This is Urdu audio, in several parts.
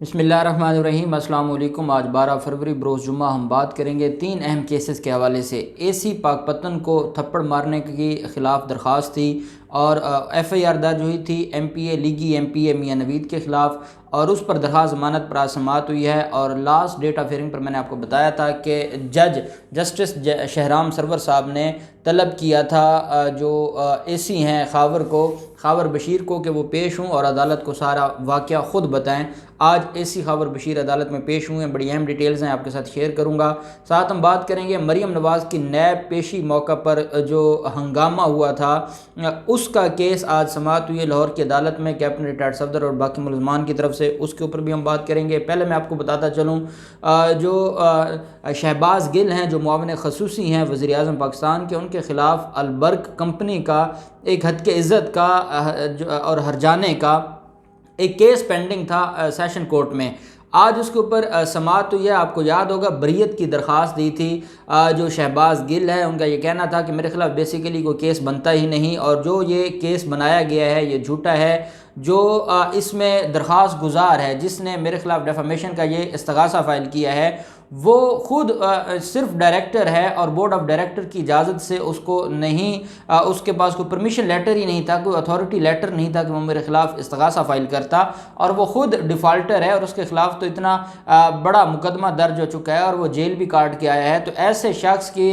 بسم اللہ الرحمن الرحیم۔ السلام علیکم۔ آج 12 فروری بروز جمعہ ہم بات کریں گے 3 اہم کیسز کے حوالے سے۔ اے سی پاک پتن کو تھپڑ مارنے کے خلاف درخواست تھی اور ایف آئی آر درج ہوئی تھی لیگی ایم پی اے میاں نوید کے خلاف، اور اس پر درخواست ضمانت پر آج سماعت ہوئی ہے۔ اور لاسٹ ڈیٹ آف ہیئرنگ پر میں نے آپ کو بتایا تھا کہ جسٹس شہرام سرور صاحب نے طلب کیا تھا جو اے سی ہیں خاور بشیر کو کہ وہ پیش ہوں اور عدالت کو سارا واقعہ خود بتائیں۔ آج اے سی خاور بشیر عدالت میں پیش ہوئے ہیں، بڑی اہم ڈیٹیلز ہیں، آپ کے ساتھ شیئر کروں گا۔ ساتھ ہم بات کریں گے مریم نواز کی نیب پیشی موقع پر جو ہنگامہ ہوا تھا اس کا کیس آج سماعت ہوئی ہے لاہور کی عدالت میں، کیپٹن ریٹائرڈ صفدر اور باقی ملزمان کی طرف سے، اس کے اوپر بھی ہم بات کریں گے۔ پہلے میں آپ کو بتاتا چلوں جو شہباز گل ہیں جو معاون خصوصی ہیں وزیر اعظم پاکستان کے، ان کے خلاف البرق کمپنی کا ایک حد کے عزت کا اور ہرجانے کا ایک کیس پینڈنگ تھا سیشن کورٹ میں۔ آج اس کے اوپر سماعت ہوئی ہے۔ آپ کو یاد ہوگا بریت کی درخواست دی تھی جو شہباز گل ہے، ان کا یہ کہنا تھا کہ میرے خلاف بیسیکلی کوئی کیس بنتا ہی نہیں، اور جو یہ کیس بنایا گیا ہے یہ جھوٹا ہے۔ جو اس میں درخواست گزار ہے جس نے میرے خلاف ڈیفامیشن کا یہ استغاثہ فائل کیا ہے، وہ خود صرف ڈائریکٹر ہے اور بورڈ آف ڈائریکٹر کی اجازت سے اس کو نہیں، اس کے پاس کوئی پرمیشن لیٹر ہی نہیں تھا، کوئی اتھارٹی لیٹر نہیں تھا کہ وہ میرے خلاف استغاثہ فائل کرتا، اور وہ خود ڈیفالٹر ہے اور اس کے خلاف تو اتنا بڑا مقدمہ درج ہو چکا ہے اور وہ جیل بھی کاٹ کے آیا ہے۔ تو ایسے شخص کی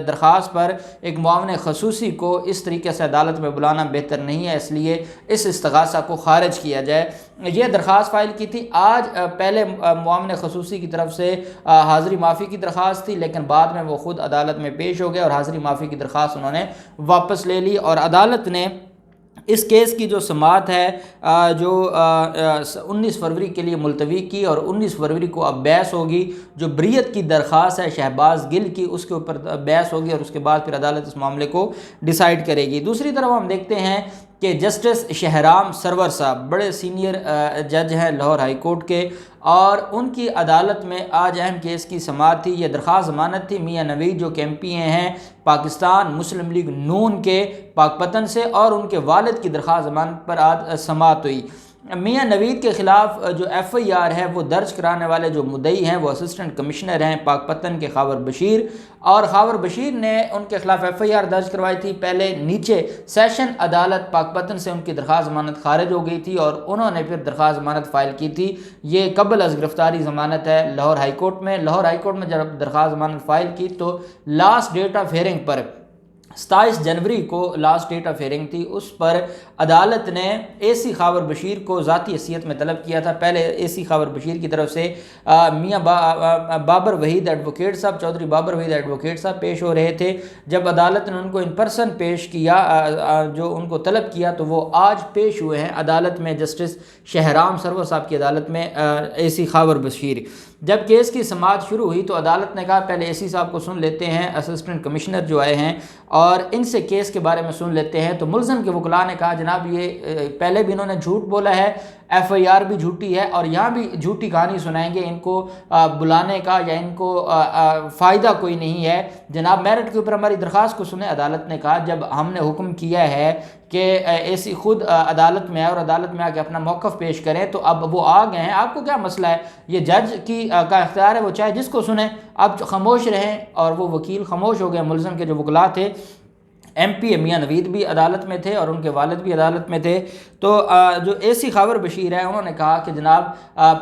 درخواست پر ایک معاون خصوصی کو اس طریقے سے عدالت میں بلانا بہتر نہیں ہے، اس لیے اس استغاثہ کو خارج کیا جائے۔ یہ درخواست فائل کی تھی آج۔ پہلے معاون خصوصی کی طرف سے حاضری معافی کی درخواست تھی، لیکن بعد میں وہ خود عدالت میں پیش ہو گئے اور حاضری معافی کی درخواست انہوں نے واپس لے لی، اور عدالت نے اس کیس کی جو سماعت ہے جو 19 فروری کے لیے ملتوی کی، اور 19 فروری کو اب بحث ہوگی۔ جو بریت کی درخواست ہے شہباز گل کی، اس کے اوپر بحث ہوگی اور اس کے بعد پھر عدالت اس معاملے کو ڈیسائیڈ کرے گی۔ دوسری طرف ہم دیکھتے ہیں کہ جسٹس شہرام سرور صاحب بڑے سینئر جج ہیں لاہور ہائی کورٹ کے، اور ان کی عدالت میں آج اہم کیس کی سماعت تھی۔ یہ درخواست ضمانت تھی میاں نوید جو کہ ایم پی اے ہیں پاکستان مسلم لیگ نون کے پاک پتن سے، اور ان کے والد کی درخواست ضمانت پر آج سماعت ہوئی۔ میاں نوید کے خلاف جو ایف آئی آر ہے وہ درج کرانے والے جو مدعی ہیں وہ اسسٹنٹ کمشنر ہیں پاک پتن کے خاور بشیر، اور خاور بشیر نے ان کے خلاف ایف آئی آر درج کروائی تھی۔ پہلے نیچے سیشن عدالت پاک پتن سے ان کی درخواست ضمانت خارج ہو گئی تھی اور انہوں نے پھر درخواست ضمانت فائل کی تھی۔ یہ قبل از گرفتاری ضمانت ہے لاہور ہائی کورٹ میں۔ لاہور ہائی کورٹ میں جب درخواست ضمانت فائل کی تو لاسٹ ڈیٹ آف ہیئرنگ پر 27 جنوری کو لاسٹ ڈیٹ آف ہیئرنگ تھی، اس پر عدالت نے اے سی خاور بشیر کو ذاتی حیثیت میں طلب کیا تھا۔ پہلے اے سی خاور بشیر کی طرف سے میاں بابر وحید ایڈوکیٹ صاحب، چودھری بابر وحید ایڈوکیٹ صاحب پیش ہو رہے تھے۔ جب عدالت نے ان کو ان پرسن پیش کیا، جو ان کو طلب کیا، تو وہ آج پیش ہوئے ہیں عدالت میں، جسٹس شہرام سرور صاحب کی عدالت میں اے سی خاور بشیر۔ جب کیس کی سماعت شروع ہوئی تو عدالت نے کہا پہلے اے سی صاحب کو سن لیتے ہیں، اسسٹنٹ کمشنر جو آئے ہیں، اور ان سے کیس کے بارے میں سن لیتے ہیں۔ تو ملزم کے وکلاء نے کہا جناب یہ پہلے بھی انہوں نے جھوٹ بولا ہے، ایف آئی آر بھی جھوٹی ہے، اور یہاں بھی جھوٹی کہانی سنائیں گے، ان کو بلانے کا یا ان کو فائدہ کوئی نہیں ہے۔ جناب میرٹ کے اوپر ہماری درخواست کو سنیں۔ عدالت نے کہا جب ہم نے حکم کیا ہے کہ اے سی خود عدالت میں آئے اور عدالت میں آ کے اپنا موقف پیش کریں، تو اب وہ آ گئے ہیں، آپ کو کیا مسئلہ ہے؟ یہ جج کا اختیار ہے، وہ چاہے جس کو سنیں، اب خاموش رہیں۔ اور وہ وکیل خاموش ہو گئے، ملزم کے جو وکلاء تھے، ایم پی اے میاں نوید بھی عدالت میں تھے اور ان کے والد بھی عدالت میں تھے۔ تو جو اے سی خاور بشیر ہے انہوں نے کہا کہ جناب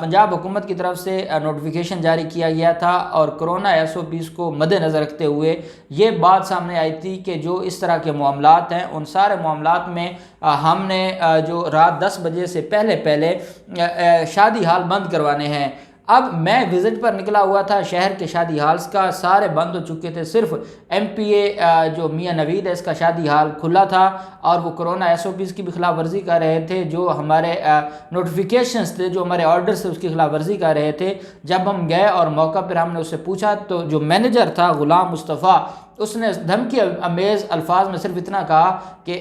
پنجاب حکومت کی طرف سے نوٹیفیکیشن جاری کیا گیا تھا، اور کرونا ایس او پیز کو مد نظر رکھتے ہوئے یہ بات سامنے آئی تھی کہ جو اس طرح کے معاملات ہیں ان سارے معاملات میں ہم نے جو رات 10 بجے سے پہلے شادی ہال بند کروانے ہیں۔ اب میں وزٹ پر نکلا ہوا تھا، شہر کے شادی ہالز کا سارے بند ہو چکے تھے، صرف ایم پی اے جو میاں نوید ہے اس کا شادی ہال کھلا تھا، اور وہ کرونا ایس او پیز کی بھی خلاف ورزی کر رہے تھے، جو ہمارے نوٹیفیکیشنز تھے، جو ہمارے آرڈرز تھے اس کی خلاف ورزی کر رہے تھے۔ جب ہم گئے اور موقع پر ہم نے اس سے پوچھا تو جو مینیجر تھا غلام مصطفیٰ، اس نے دھمکی امیز الفاظ میں صرف اتنا کہا کہ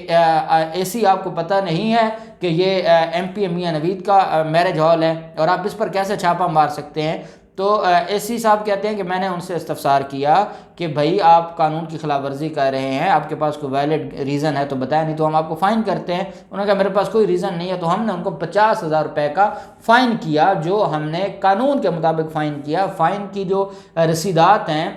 اے سی آپ کو پتہ نہیں ہے کہ یہ ایم پی اے میاں نوید کا میرج ہال ہے اور آپ اس پر کیسے چھاپہ مار سکتے ہیں؟ تو اے سی صاحب کہتے ہیں کہ میں نے ان سے استفسار کیا کہ بھائی آپ قانون کی خلاف ورزی کر رہے ہیں، آپ کے پاس کوئی ویلڈ ریزن ہے تو بتائیں، نہیں تو ہم آپ کو فائن کرتے ہیں۔ انہوں نے کہا میرے پاس کوئی ریزن نہیں ہے، تو ہم نے ان کو 50,000 روپے کا فائن کیا، جو ہم نے قانون کے مطابق فائن کیا۔ فائن کی جو رسیدات ہیں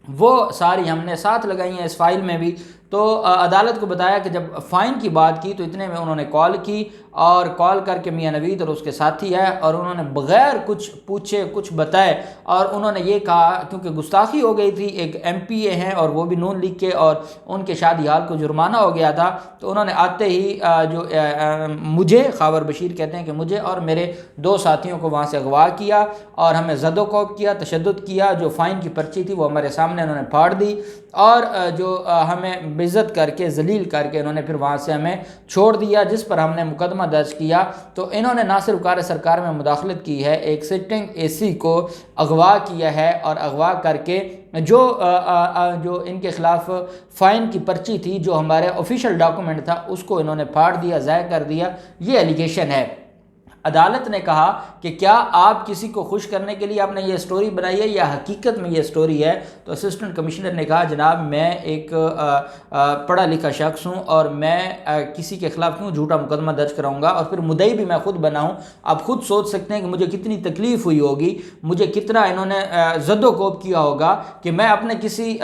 وہ ساری ہم نے ساتھ لگائی ہیں اس فائل میں بھی۔ تو عدالت کو بتایا کہ جب فائن کی بات کی تو اتنے میں انہوں نے کال کی، اور کال کر کے میاں نوید اور اس کے ساتھی ہے، اور انہوں نے بغیر کچھ پوچھے کچھ بتائے، اور انہوں نے یہ کہا کیونکہ گستاخی ہو گئی تھی، ایک ایم پی اے ہیں اور وہ بھی نون لیگ کے، اور ان کے شادی حال کو جرمانہ ہو گیا تھا، تو انہوں نے آتے ہی مجھے، خاور بشیر کہتے ہیں کہ مجھے اور میرے 2 ساتھیوں کو وہاں سے اغوا کیا، اور ہمیں زد و کوب کیا، تشدد کیا۔ جو فائن کی پرچی تھی وہ ہمارے سامنے انہوں نے پھاڑ دی، اور جو ہمیں بےعزت کر کے ذلیل کر کے انہوں نے پھر وہاں سے ہمیں چھوڑ دیا، جس پر ہم نے مقدمہ درج کیا۔ تو انہوں نے نہ صرف کار سرکار میں مداخلت کی ہے، ایک سٹنگ اے سی کو اغوا کیا ہے، اور اغوا کر کے جو ان کے خلاف فائن کی پرچی تھی، جو ہمارے آفیشیل ڈاکومنٹ تھا، اس کو انہوں نے پھاڑ دیا، ضائع کر دیا۔ یہ ایلیگیشن ہے۔ عدالت نے کہا کہ کیا آپ کسی کو خوش کرنے کے لیے آپ نے یہ سٹوری بنائی ہے یا حقیقت میں یہ سٹوری ہے؟ تو اسسٹنٹ کمشنر نے کہا جناب میں ایک پڑھا لکھا شخص ہوں، اور میں کسی کے خلاف کیوں جھوٹا مقدمہ درج کراؤں گا، اور پھر مدعی بھی میں خود بناؤں۔ آپ خود سوچ سکتے ہیں کہ مجھے کتنی تکلیف ہوئی ہوگی، مجھے کتنا انہوں نے زد و کوب کیا ہوگا کہ میں اپنے کسی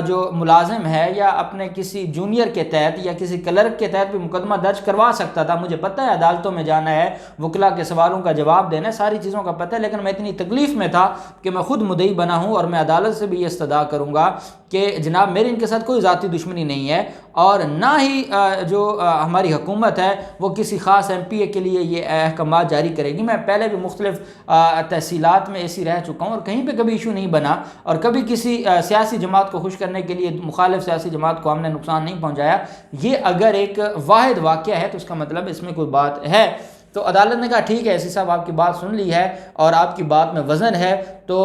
جو ملازم ہے یا اپنے کسی جونیئر کے تحت یا کسی کلرک کے تحت بھی مقدمہ درج کروا سکتا تھا۔ مجھے پتہ ہے عدالتوں میں جانا ہے، وکلا کے سوالوں کا جواب دینا ہے، ساری چیزوں کا پتہ ہے، لیکن میں اتنی تکلیف میں تھا کہ میں خود مدعی بنا ہوں، اور میں عدالت سے بھی یہ استدعا کروں گا کہ جناب میری ان کے ساتھ کوئی ذاتی دشمنی نہیں ہے، اور نہ ہی جو ہماری حکومت ہے وہ کسی خاص ایم پی اے کے لیے یہ احکامات جاری کرے گی۔ میں پہلے بھی مختلف تحصیلات میں ایسی رہ چکا ہوں، اور کہیں پہ کبھی ایشو نہیں بنا، اور کبھی کسی سیاسی جماعت کو خوش کرنے کے لیے مخالف سیاسی جماعت کو ہم نے نقصان نہیں پہنچایا۔ یہ اگر ایک واحد واقعہ ہے تو اس کا مطلب اس میں کوئی بات ہے۔ تو عدالت نے کہا ٹھیک ہے اسی صاحب آپ کی بات سن لی ہے، اور آپ کی بات میں وزن ہے۔ تو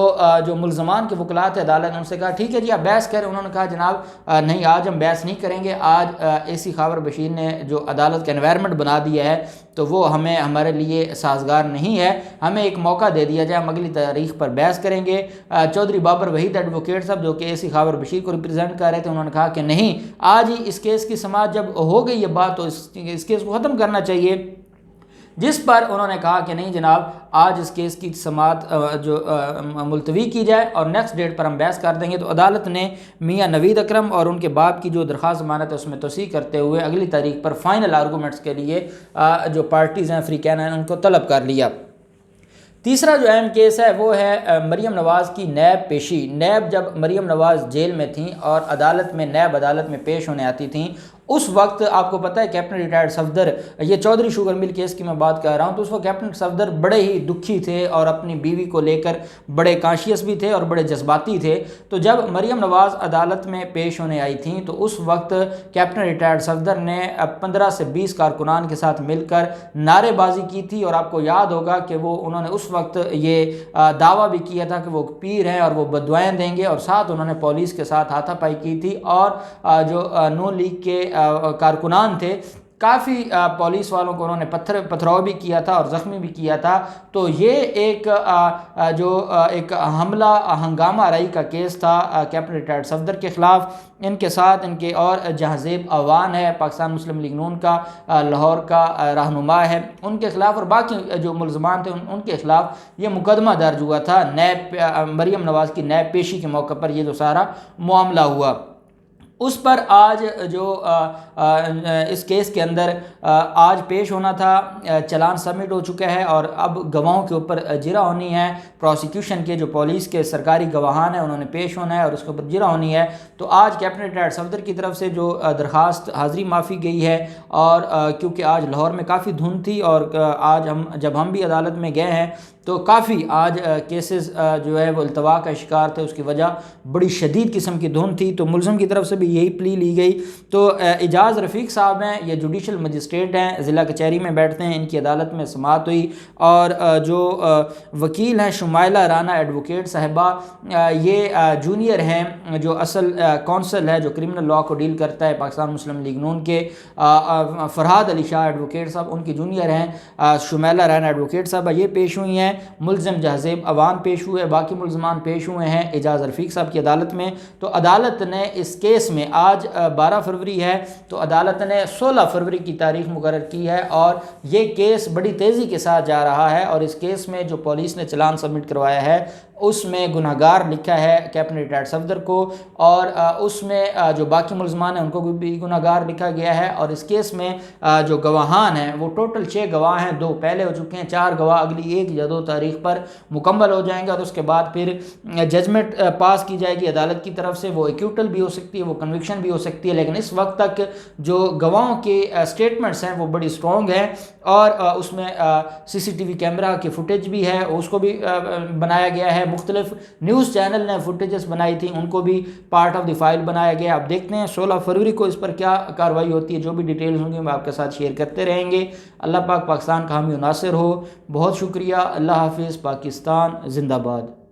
جو ملزمان کے وکلاء عدالت نے ان سے کہا ٹھیک ہے جی آپ بحث کریں۔ انہوں نے کہا جناب نہیں، آج ہم بحث نہیں کریں گے، آج اے سی خاور بشیر نے جو عدالت کا انوائرمنٹ بنا دیا ہے تو وہ ہمارے لیے سازگار نہیں ہے، ہمیں ایک موقع دے دیا جائے، ہم اگلی تاریخ پر بحث کریں گے۔ چودھری بابر وحید ایڈوکیٹ صاحب جو کہ اے سی خاور بشیر کو ریپرزینٹ کر رہے تھے، انہوں نے کہا کہ نہیں، آج ہی اس کیس کی سماعت جب ہو گئی یہ بات تو اس کیس کو ختم کرنا چاہیے، جس پر انہوں نے کہا کہ نہیں جناب آج اس کیس کی سماعت جو ملتوی کی جائے اور نیکسٹ ڈیٹ پر ہم بحث کر دیں گے۔ تو عدالت نے میاں نوید اکرم اور ان کے باپ کی جو درخواست ضمانت ہے اس میں توسیع کرتے ہوئے اگلی تاریخ پر فائنل آرگومنٹس کے لیے جو پارٹیز ہیں فریقین ہیں ان کو طلب کر لیا۔ تیسرا جو اہم کیس ہے وہ ہے مریم نواز کی نیب پیشی۔ نیب جب مریم نواز جیل میں تھیں اور عدالت میں نیب عدالت میں پیش ہونے آتی تھیں، اس وقت آپ کو پتہ ہے کیپٹن ریٹائرڈ صفدر، یہ چودھری شوگر مل کیس کی میں بات کر رہا ہوں، تو اس وقت کیپٹن صفدر بڑے ہی دکھی تھے اور اپنی بیوی کو لے کر بڑے کانشیس بھی تھے اور بڑے جذباتی تھے۔ تو جب مریم نواز عدالت میں پیش ہونے آئی تھیں تو اس وقت کیپٹن ریٹائرڈ صفدر نے 15 سے 20 کارکنان کے ساتھ مل کر نعرے بازی کی تھی، اور آپ کو یاد ہوگا کہ انہوں نے اس وقت یہ دعویٰ بھی کیا تھا کہ وہ پیر ہیں اور وہ بددعائیں دیں گے، اور ساتھ انہوں نے پولیس کے ساتھ ہاتھا پائی کی تھی، اور جو نون لیگ کے کارکنان تھے کافی پولیس والوں کو انہوں نے پتھراؤ بھی کیا تھا اور زخمی بھی کیا تھا۔ تو یہ ایک حملہ ہنگامہ آرائی کا کیس تھا کیپٹن ریٹائرڈ صفدر کے خلاف۔ ان کے ساتھ ان کے اور جہاں-زیب اعوان ہے، پاکستان مسلم لیگ نون کا لاہور کا رہنما ہے، ان کے خلاف اور باقی جو ملزمان تھے ان کے خلاف یہ مقدمہ درج ہوا تھا۔ مریم نواز کی نیب پیشی کے موقع پر یہ جو سارا معاملہ ہوا، اس پر آج جو اس کیس کے اندر آج پیش ہونا تھا، چلان سبمٹ ہو چکا ہے، اور اب گواہوں کے اوپر جرا ہونی ہے۔ پروسیکیوشن کے جو پولیس کے سرکاری گواہان ہیں انہوں نے پیش ہونا ہے اور اس کے اوپر جرا ہونی ہے۔ تو آج کیپٹن ریٹائرڈ صفدر کی طرف سے جو درخواست حاضری معافی گئی ہے، اور کیونکہ آج لاہور میں کافی دھند تھی، اور آج جب ہم بھی عدالت میں گئے ہیں تو کافی آج کیسز جو ہے وہ التوا کا شکار تھے، اس کی وجہ بڑی شدید قسم کی دھند تھی، تو ملزم کی طرف سے بھی یہی پلی لی گئی۔ تو اعجاز رفیق صاحب ہیں، یہ جوڈیشل مجسٹریٹ ہیں، ضلع کچہری میں بیٹھتے ہیں، ان کی عدالت میں سماعت ہوئی، اور جو وکیل ہیں شمائلہ رانا ایڈوکیٹ صاحبہ، یہ جونیئر ہیں، جو اصل کونسل ہے جو کرمنل لاء کو ڈیل کرتا ہے پاکستان مسلم لیگ نون کے، فرحاد علی شاہ ایڈوکیٹ صاحب ان کی جونیئر ہیں، شمائلہ رانا ایڈوکیٹ صاحبہ یہ پیش ہوئی ہیں۔ ملزم جہزیب عوان پیش ہوئے، باقی ملزمان پیش ہوئے ہیں اعجاز رفیق صاحب کی عدالت میں۔ تو عدالت نے اس کیس میں آج 12 فروری ہے، تو عدالت نے 16 فروری کی تاریخ مقرر کی ہے، اور یہ کیس بڑی تیزی کے ساتھ جا رہا ہے، اور اس کیس میں جو پولیس نے چلان سبمٹ کروایا ہے اس میں گنہگار لکھا ہے کیپٹن ریٹائرڈ صفدر کو، اور اس میں جو باقی ملزمان ہیں ان کو بھی گنہگار لکھا گیا ہے۔ اور اس کیس میں جو گواہان ہیں وہ ٹوٹل 6 گواہ ہیں، 2 پہلے ہو چکے ہیں، 4 گواہ اگلی 1 یا 2 تاریخ پر مکمل ہو جائیں گے، اور اس کے بعد پھر ججمنٹ پاس کی جائے گی عدالت کی طرف سے۔ وہ ایکیوٹل بھی ہو سکتی ہے، وہ کنوکشن بھی ہو سکتی ہے، لیکن اس وقت تک جو گواہوں کے سٹیٹمنٹس ہیں وہ بڑی سٹرونگ ہیں، اور اس میں سی سی ٹی وی کیمرہ کی فوٹیج بھی ہے، اس کو بھی بنایا گیا ہے، مختلف نیوز چینل نے فوٹیجز بنائی تھیں، ان کو بھی پارٹ آف دی فائل بنایا گیا۔ اب دیکھتے ہیں 16 فروری کو اس پر کیا کارروائی ہوتی ہے، جو بھی ڈیٹیلز ہوں گی ہم آپ کے ساتھ شیئر کرتے رہیں گے۔ اللہ پاک پاکستان کا حامی و ناصر ہو۔ بہت شکریہ، اللہ حافظ، پاکستان زندہ باد۔